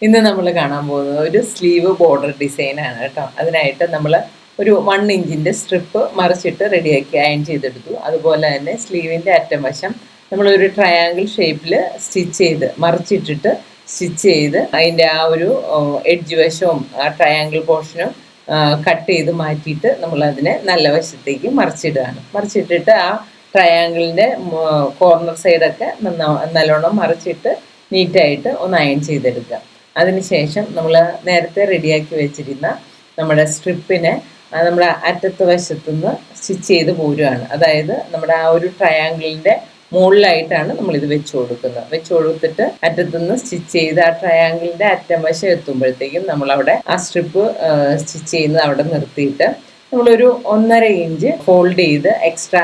ഇന്ന് നമ്മൾ കാണാൻ പോകുന്നത് ഒരു സ്ലീവ് ബോർഡർ ഡിസൈൻ ആണ് കേട്ടോ. അതിനായിട്ട് നമ്മൾ ഒരു 1 ഇഞ്ചിൻ്റെ സ്ട്രിപ്പ് മറിച്ചിട്ട് റെഡിയാക്കി അയൺ ചെയ്തെടുത്തു. അതുപോലെ തന്നെ സ്ലീവിൻ്റെ അറ്റം വശം നമ്മളൊരു ട്രയാങ്കിൾ ഷേപ്പിൽ സ്റ്റിച്ച് ചെയ്ത് മറിച്ചിട്ടിട്ട് സ്റ്റിച്ച് ചെയ്ത് അതിൻ്റെ ആ ഒരു എഡ്ജ് വശവും ആ ട്രയാങ്കിൾ പോർഷനും കട്ട് ചെയ്ത് മാറ്റിയിട്ട് നമ്മളതിനെ നല്ല വശത്തേക്ക് മറിച്ചിടുകയാണ്. മറിച്ചിട്ടിട്ട് ആ ട്രയാങ്കിളിൻ്റെ കോർണർ സൈഡൊക്കെ നല്ലോണം മറിച്ചിട്ട് നീറ്റായിട്ട് ഒന്ന് അയൺ ചെയ്തെടുക്കുക. അതിനുശേഷം നമ്മൾ നേരത്തെ റെഡിയാക്കി വെച്ചിരുന്ന നമ്മുടെ സ്ട്രിപ്പിനെ നമ്മുടെ അറ്റത്ത് വശത്തുനിന്ന് സ്റ്റിച്ച് ചെയ്ത് പോരുകയാണ്. അതായത് നമ്മുടെ ആ ഒരു ട്രയാങ്കിളിൻ്റെ മുകളിലായിട്ടാണ് നമ്മളിത് വെച്ച് കൊടുക്കുന്നത്. വെച്ച് കൊടുത്തിട്ട് അറ്റത്തുനിന്ന് സ്റ്റിച്ച് ചെയ്ത് ആ ട്രയാങ്കിളിൻ്റെ അറ്റം വശം എത്തുമ്പോഴത്തേക്കും നമ്മളവിടെ ആ സ്ട്രിപ്പ് സ്റ്റിച്ച് ചെയ്യുന്നത് അവിടെ നിർത്തിയിട്ട് നമ്മളൊരു 1.5 ഇഞ്ച് ഫോൾഡ് ചെയ്ത് എക്സ്ട്രാ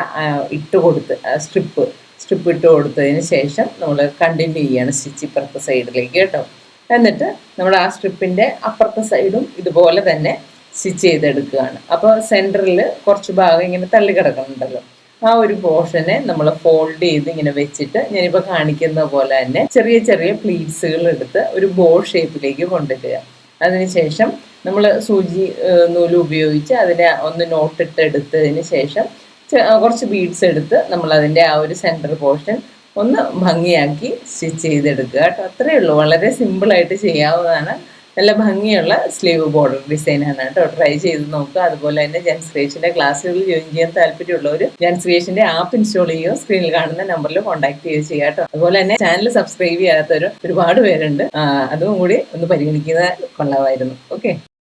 ഇട്ട് കൊടുത്ത് സ്ട്രിപ്പ് ഇട്ട് കൊടുത്തതിന് ശേഷം നമ്മൾ കണ്ടിന്യൂ ചെയ്യാണ് സ്റ്റിച്ച് ഇപ്പുറത്തെ സൈഡിലേക്ക് കേട്ടോ. എന്നിട്ട് നമ്മൾ ആ സ്ട്രിപ്പിൻ്റെ അപ്പുറത്തെ സൈഡും ഇതുപോലെ തന്നെ സ്റ്റിച്ച് ചെയ്തെടുക്കുകയാണ്. അപ്പോൾ സെൻറ്ററിൽ കുറച്ച് ഭാഗം ഇങ്ങനെ തള്ളിക്കിടക്കുന്നുണ്ടല്ലോ, ആ ഒരു പോർഷനെ നമ്മൾ ഫോൾഡ് ചെയ്ത് ഇങ്ങനെ വെച്ചിട്ട് ഞാനിപ്പോൾ കാണിക്കുന്ന പോലെ തന്നെ ചെറിയ ചെറിയ പ്ലീറ്റ്സുകൾ എടുത്ത് ഒരു ബോൾ ഷേപ്പിലേക്ക് കൊണ്ടുവരിക. അതിനുശേഷം നമ്മൾ സൂചി നൂല് ഉപയോഗിച്ച് അതിനെ ഒന്ന് നോട്ടിട്ട് എടുത്തതിന് ശേഷം കുറച്ച് ബീഡ്സ് എടുത്ത് നമ്മളതിൻ്റെ ആ ഒരു സെൻറ്റർ പോർഷൻ ഒന്ന് ഭംഗിയാക്കി സ്റ്റിച്ച് ചെയ്തെടുക്കുക കേട്ടോ. അത്രയേ ഉള്ളൂ, വളരെ സിമ്പിളായിട്ട് ചെയ്യാവുന്നതാണ്. നല്ല ഭംഗിയുള്ള സ്ലീവ് ബോർഡർ ഡിസൈനാണ് കേട്ടോ. ട്രൈ ചെയ്ത് നോക്കുക. അതുപോലെ തന്നെ ജെൻസ് ക്രിയേഷൻ്റെ ക്ലാസ്സുകളിൽ ജോയിൻ ചെയ്യാൻ താല്പര്യമുള്ളവർ ജെൻസ് ക്രിയേഷൻ്റെ ആപ്പ് ഇൻസ്റ്റാൾ ചെയ്യുകയോ സ്ക്രീനിൽ കാണുന്ന നമ്പറിൽ കോൺടാക്ട് ചെയ്യുകയോ ചെയ്യുക കേട്ടോ. അതുപോലെ തന്നെ ചാനൽ സബ്സ്ക്രൈബ് ചെയ്യാത്തവർ ഒരുപാട് പേരുണ്ട്, അതും കൂടി ഒന്ന് പരിഗണിക്കുന്നത് കൊള്ളാമായിരുന്നു. ഓക്കെ.